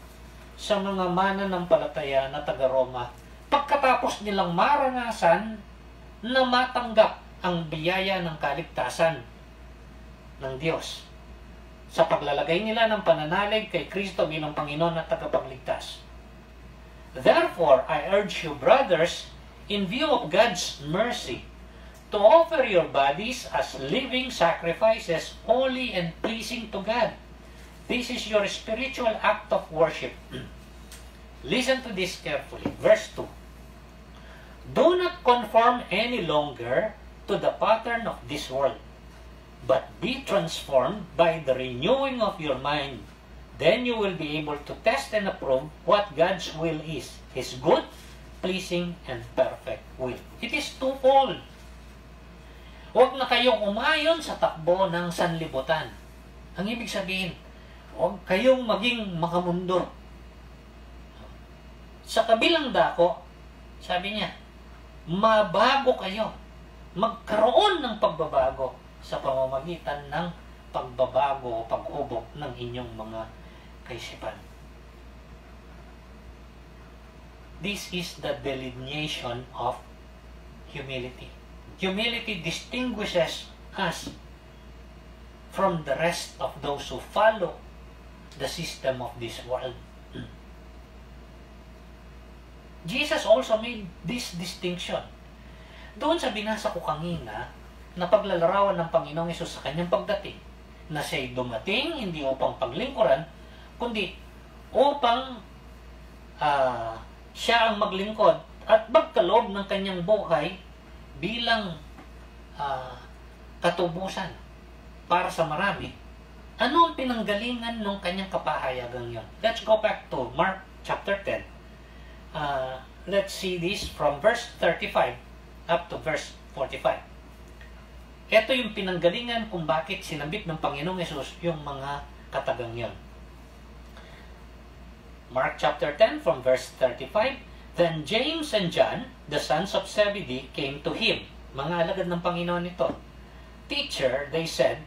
sa mga mananampalataya na taga-Roma, pagkatapos nilang maranasan na matanggap ang biyaya ng kaligtasan ng Diyos sa paglalagay nila ng pananalig kay Kristo bilang Panginoon at tagapagligtas. Therefore, I urge you, brothers, in view of God's mercy, to offer your bodies as living sacrifices, holy and pleasing to God. This is your spiritual act of worship. Listen to this carefully. Verse 2. Do not conform any longer to the pattern of this world, but be transformed by the renewing of your mind. Then you will be able to test and approve what God's will is, His good, pleasing, and perfect will. It is twofold. Huwag na kayong umayon sa takbo ng sanlibutan. Ang ibig sabihin, huwag kayong maging makamundo. Sa kabilang dako, sabi niya, mabago kayo. Magkaroon ng pagbabago sa pamamagitan ng pagbabago o paghubog ng inyong mga kaisipan. This is the delineation of humility. Humility distinguishes us from the rest of those who follow the system of this world. Jesus also made this distinction. Doon sa binasa ko kanina, na paglalarawan ng Panginoong Hesus sa kanyang pagdating, na siya'y dumating hindi upang paglingkuran, kundi upang siya ang maglingkod at magkaloob ng kanyang buhay bilang katubusan para sa marami. Ano ang pinanggalingan ng kanyang kapahayagang yon? Let's go back to Mark chapter 10. Let's see this from verse 35 up to verse 45. Ito yung pinanggalingan kung bakit sinabit ng Panginoong Hesus yung mga katagang yon. Mark chapter 10 from verse 35. Then James and John, the sons of Zebedee, came to him. Mga alagad ng Panginoon ito. Teacher, they said,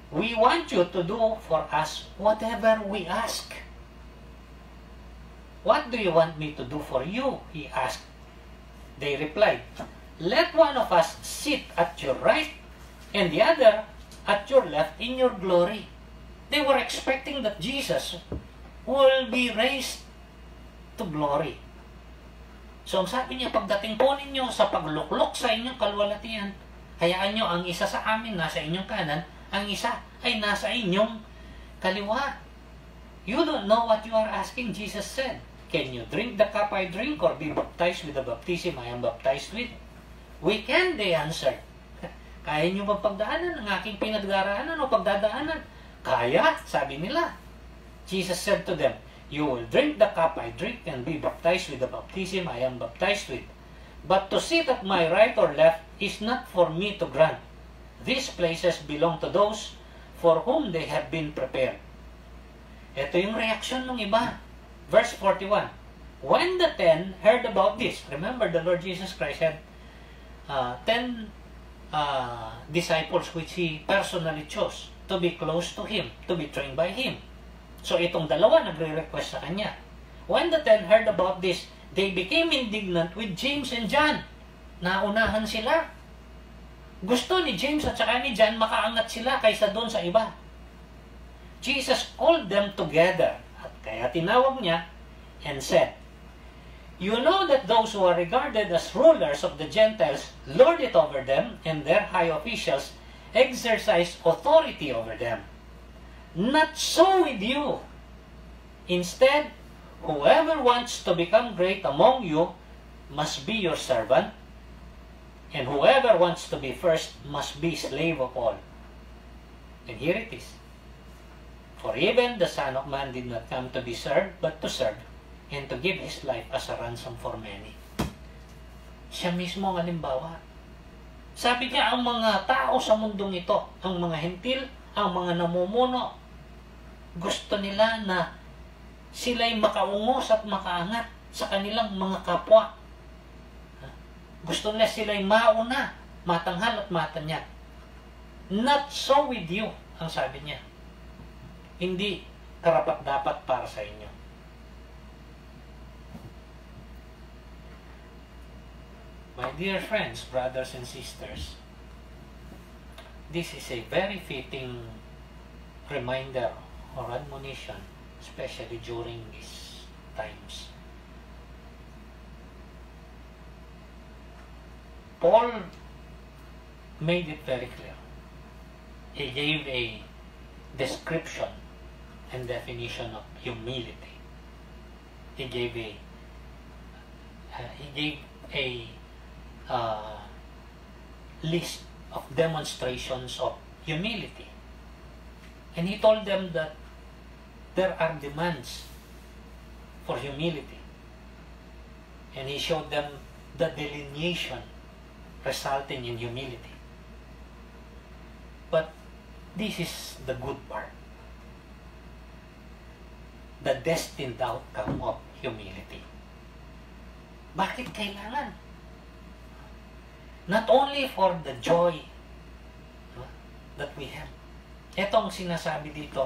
we want you to do for us whatever we ask. What do you want me to do for you? He asked. They replied, let one of us sit at your right and the other at your left in your glory. They were expecting that Jesus will be raised to glory. So, ang sabi niya, pagdating po ninyo sa pagluklok sa inyong kalwalatian, hayaan nyo ang isa sa amin nasa inyong kanan, ang isa ay nasa inyong kaliwa. You don't know what you are asking, Jesus said. Can you drink the cup I drink or be baptized with the baptism I am baptized with? We can, they answered. Kaya nyo ba pagdaanan ang aking pinagdaraanan o pagdadaanan? Kaya, sabi nila. Jesus said to them, you will drink the cup I drink and be baptized with the baptism I am baptized with. But to sit at my right or left is not for me to grant. These places belong to those for whom they have been prepared. Ito yung reaction ng iba. Verse 41. When the 10 heard about this, remember the Lord Jesus Christ had 10 disciples which He personally chose to be close to Him, to be trained by Him. So itong dalawa nagre-request sa Kanya. When the 10 heard about this, they became indignant with James and John. Naunahan sila. Gusto ni James at saka ni John makaangat sila kaysa doon sa iba. Jesus called them together. At kaya tinawag niya and said, you know that those who are regarded as rulers of the Gentiles lord it over them, and their high officials exercise authority over them. Not so with you. Instead, whoever wants to become great among you must be your servant, and whoever wants to be first must be slave of all. And here it is. For even the Son of Man did not come to be served, but to serve, and to give His life as a ransom for many. Siya mismo ang halimbawa. Sabi niya, ang mga tao sa mundong ito, ang mga hentil, ang mga namumuno, gusto nila na sila'y makaungos at makaangat sa kanilang mga kapwa. Gusto nila sila'y mauna, matanghal at matanyag. Not so with you, ang sabi niya. Hindi karapat-dapat para sa inyo. My dear friends, brothers and sisters, this is a very fitting reminder or admonition, especially during these times. Paul made it very clear. He gave a description and definition of humility. He gave a list of demonstrations of humility. And he told them that there are demands for humility. And he showed them the delineation resulting in humility. But this is the good part. The destined outcome of humility. Bakit kailangan? Not only for the joy that we have. Ito ang sinasabi dito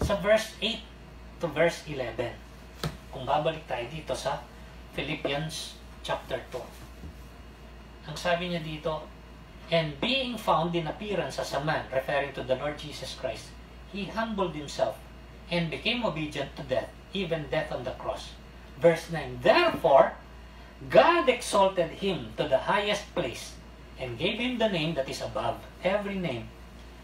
sa verse 8 to verse 11. Kung babalik tayo dito sa Philippians chapter 2. Ang sabi niya dito, and being found in appearance as a man, referring to the Lord Jesus Christ, he humbled himself and became obedient to death, even death on the cross. Verse 9, therefore, God exalted him to the highest place and gave him the name that is above every name,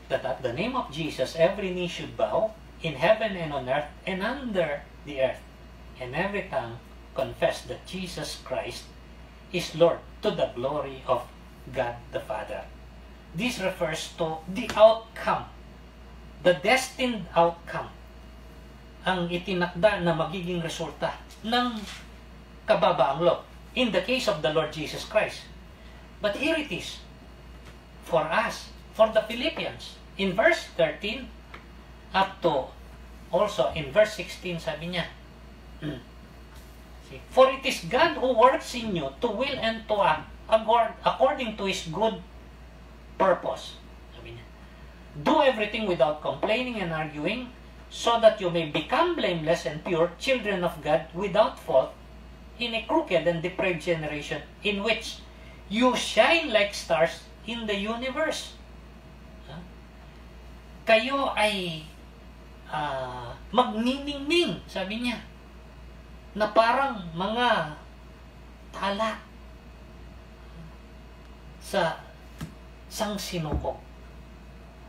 that at the name of Jesus every knee should bow, in heaven and on earth and under the earth, and every tongue confess that Jesus Christ is Lord, to the glory of God the Father. This refers to the outcome, the destined outcome, ang itinakda na magiging resulta ng kababaang loob in the case of the Lord Jesus Christ. But here it is for us, for the Philippians. In verse 13 up to also in verse 16, sabi niya, for it is God who works in you to will and to act according to His good purpose. Sabi niya, do everything without complaining and arguing, so that you may become blameless and pure, children of God without fault, in a crooked and depraved generation, in which you shine like stars in the universe. Kayo ay magniningning, sabi niya, na parang mga tala sa sangsinuko.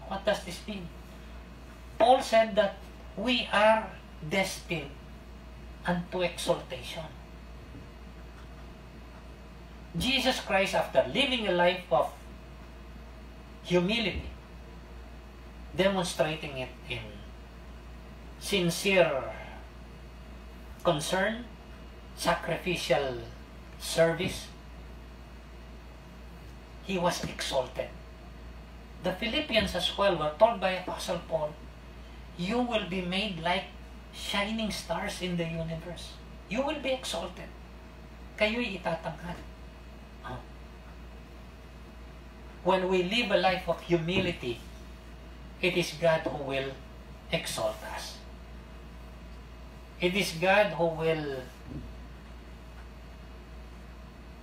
What does this mean? Paul said that we are destined unto exaltation. Jesus Christ, after living a life of humility, demonstrating it in sincere concern, sacrificial service, he was exalted. The Philippians as well were told by Apostle Paul, you will be made like shining stars in the universe. You will be exalted. Kayo'y itatanghal. When we live a life of humility, it is God who will exalt us. It is God who will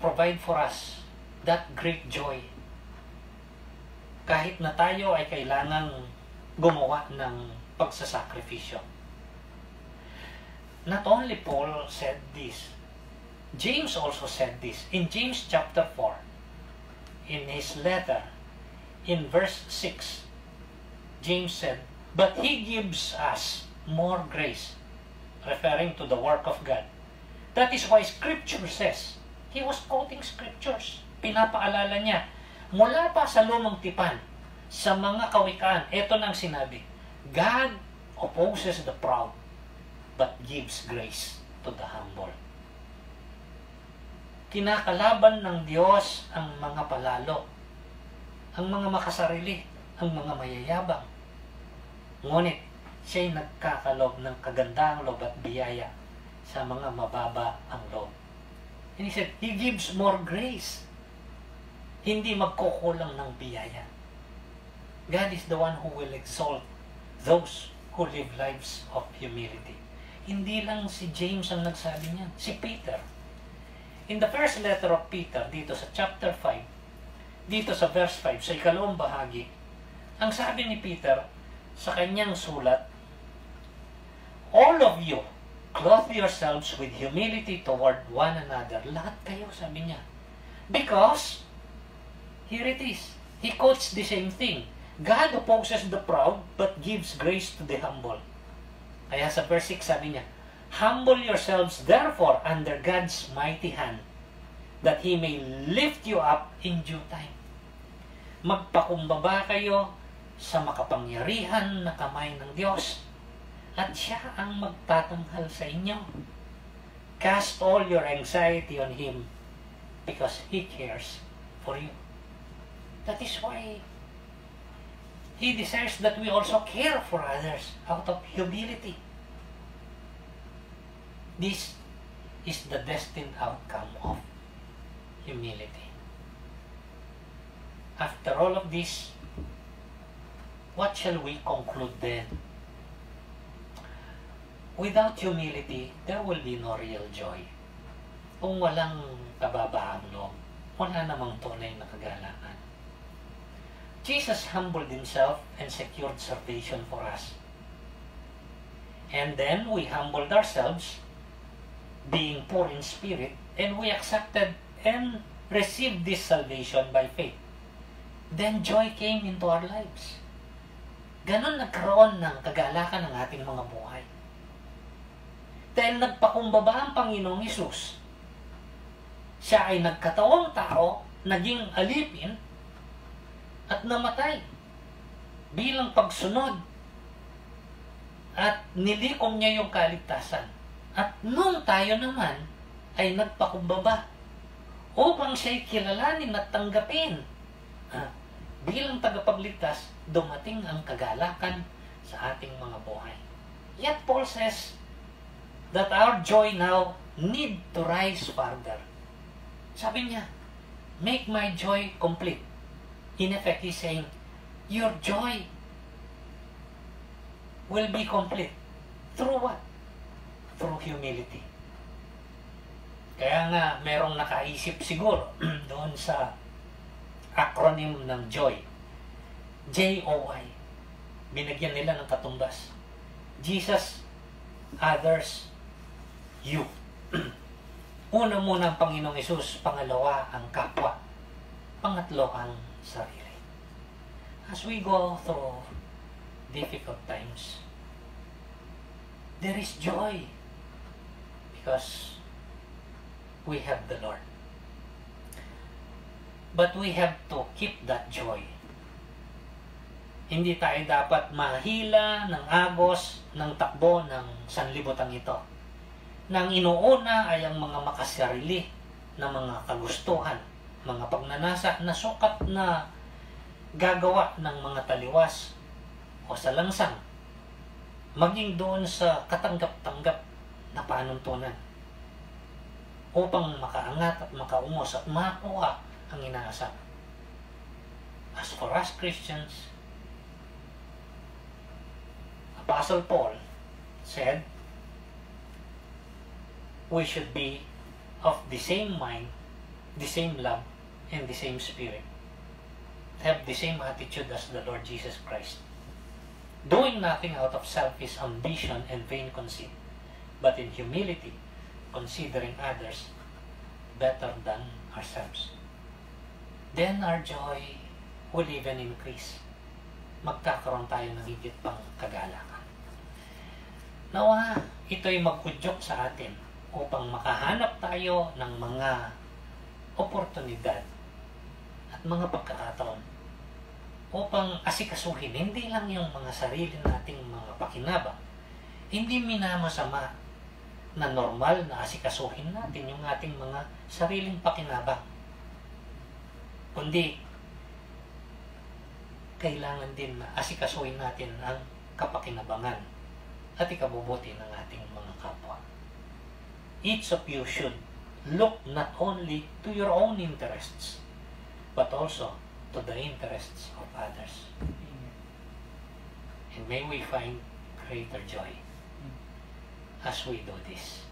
provide for us that great joy. Kahit na tayo ay kailangang gumawa ng pagsasakripisyo. Not only Paul said this, James also said this. In James chapter 4, in his letter, in verse 6, James said, but He gives us more grace, referring to the work of God. That is why Scripture says, he was quoting Scriptures. Pinapaalala niya, mula pa sa lumang tipan, sa mga kawikaan, ito nang sinabi, God opposes the proud, but gives grace to the humble. Kinakalaban ng Diyos ang mga palalo, ang mga makasarili, ang mga mayayabang. Ngunit, siya'y nagkakalob ng kagandahang loob at biyaya sa mga mababa ang loob. And he said, He gives more grace. Hindi magkukulang ng biyaya. God is the one who will exalt those who live lives of humility. Hindi lang si James ang nagsabi niyan, si Peter. In the first letter of Peter, dito sa chapter 5, dito sa verse 5, sa ikalawang bahagi, ang sabi ni Peter sa kanyang sulat, all of you, clothe yourselves with humility toward one another. Lahat kayo, sabi niya. Because, here it is, he quotes the same thing. God opposes the proud, but gives grace to the humble. Kaya sa verse 6 sabi niya, humble yourselves therefore under God's mighty hand, that He may lift you up in due time. Magpakumbaba kayo sa makapangyarihan na kamay ng Diyos, at Siya ang magtatanghal sa inyo. Cast all your anxiety on Him, because He cares for you. That is why He desires that we also care for others out of humility. This is the destined outcome of humility. After all of this, what shall we conclude then? Without humility, there will be no real joy. Kung walang kababaang loob, wala namang tunay na kagalakan. Jesus humbled Himself and secured salvation for us. And then we humbled ourselves, being poor in spirit, and we accepted and received this salvation by faith. Then joy came into our lives. Ganon nagkaroon ng kagalakan ng ating mga buhay. Dahil nagpakumbaba ang Panginoong Hesus, Siya ay nagkatawang tao, naging alipin, at namatay bilang pagsunod, at nilikom niya yung kaligtasan. At nung tayo naman ay nagpakumbaba upang siya'y kilalanin at tanggapin bilang tagapagligtas, dumating ang kagalakan sa ating mga buhay. Yet Paul says that our joy now need to rise further. Sabi niya, make my joy complete. In effect, he's saying, your joy will be complete. Through what? Through humility. Kaya nga, merong nakaisip siguro doon sa acronym ng joy. J-O-Y. Binagyan nila ng katumbas. Jesus, others, you. Una muna ang Panginoong Hesus, pangalawa ang kapwa, pangatlo ang sarili. As we go through difficult times, there is joy because we have the Lord. But we have to keep that joy. Hindi tayo dapat mahila ng agos ng takbo ng sanlibutan ito. Nang inuuna ay ang mga makasarili na mga kagustuhan, mga pagnanasa na sukat na gagawa ng mga taliwas o salangsang, maging doon sa katanggap-tanggap na panuntunan upang makaangat at makaungos at makuha ang inaasam. As for us Christians, Apostle Paul said, we should be of the same mind, the same love, and the same spirit. Have the same attitude as the Lord Jesus Christ. Doing nothing out of selfish ambition and vain conceit, but in humility, considering others better than ourselves. Then our joy will even increase. Magkakaroon tayo ng higit pang kagalakan. Nawa, ito'y mag-udyok sa atin upang makahanap tayo ng mga oportunidad at mga pagkakataon upang asikasuhin hindi lang yung mga sarili nating mga pakinabang, hindi minamasama na normal na asikasuhin natin yung ating mga sariling pakinabang, kundi kailangan din na asikasuhin natin ang kapakinabangan at ikabubuti ng ating mga kapwa. Each of you should look not only to your own interests, but also to the interests of others. And may we find greater joy as we do this.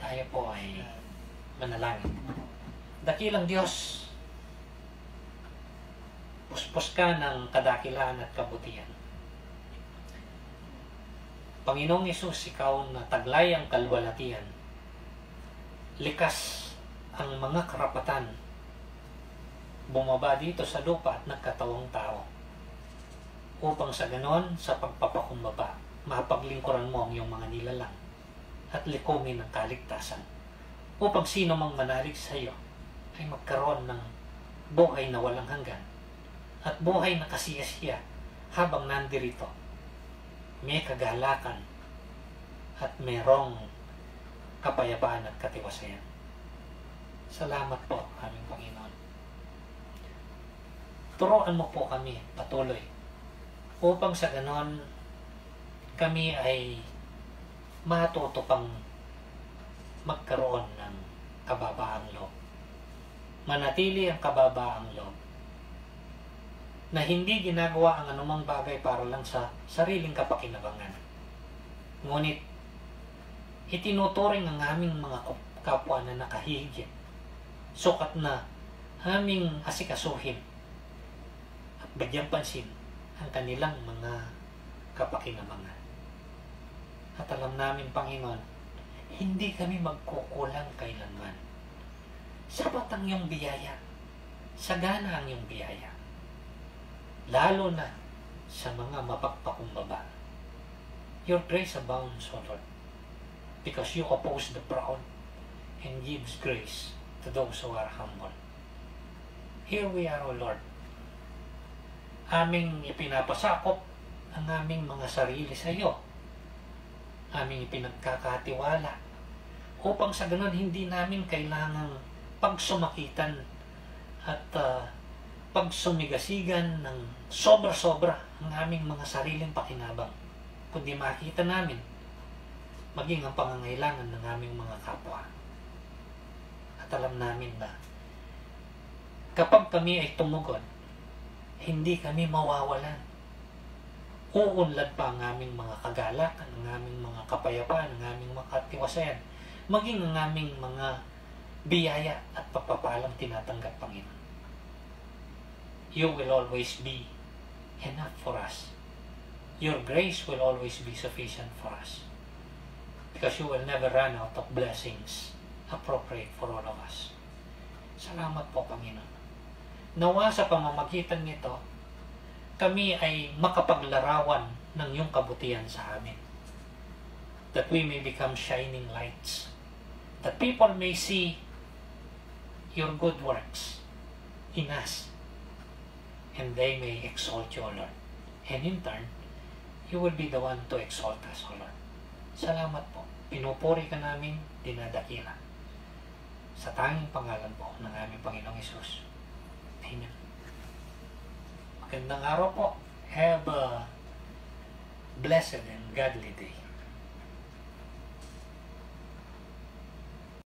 Tayo po ay manalangin. Dakilang Diyos, puspos ka ng kadakilaan at kabutihan. Panginoong Hesus, ikaw na taglay ang kalwalatian, likas ang mga karapatan, bumaba dito sa lupa at nagkatawang tao, upang sa ganon, sa pagpapakumbaba, mapaglingkuran mo ang iyong mga nilalang at likumin ang kaligtasan, upang sino mang manalig sa iyo ay magkaroon ng buhay na walang hanggan at buhay na kasiyasiya habang nandirito. May kagalakan at merong kapayapaan at katiwasayan. Salamat po, aming Panginoon. Turuan mo po kami patuloy upang sa ganon kami ay matuto pang magkaroon ng kababaang loob. Manatili ang kababaang loob na hindi ginagawa ang anumang bagay para lang sa sariling kapakinabangan. Ngunit itinuturing ang aming mga kapwa na nakahihigit, sukat na aming asikasuhin at bigyang pansin ang kanilang mga kapakinabangan. At alam namin, Panginoon, hindi kami magkukulang kailanman. Sapat ang iyong biyaya, sagana ang iyong biyaya, lalo na sa mga mapagpakumbaba. Your grace abounds, O Lord, because you oppose the proud and gives grace to those who are humble. Here we are, O Lord. Aming ipinapasakop ang aming mga sarili sa iyo. Aming ipinagkakatiwala upang sa ganun hindi namin kailangang pagsumakitan at pagsumigasigan ng sobra-sobra ang aming mga sariling pakinabang, kundi makita namin maging ang pangangailangan ng aming mga kapwa. At alam namin na kapag kami ay tumugon, hindi kami mawawalan. Uunlad pa ang aming mga kagalakan, ang aming mga kapayapaan, ang aming mga katiwasayan, maging ang aming mga biyaya at pagpapalang tinatanggap, Panginoon. You will always be enough for us. Your grace will always be sufficient for us. Because you will never run out of blessings appropriate for all of us. Salamat po, Panginoon. Nawa sa pamamagitan nito, kami ay makapaglarawan ng iyong kabutihan sa amin. That we may become shining lights. That people may see your good works in us. And they may exalt you, O Lord. And in turn, you will be the one to exalt us, O Lord. Salamat po. Pinupuri ka namin, dinadakila. Sa tanging pangalan po ng aming Panginoong Hesus. Amen. Magandang araw po. Have a blessed and godly day.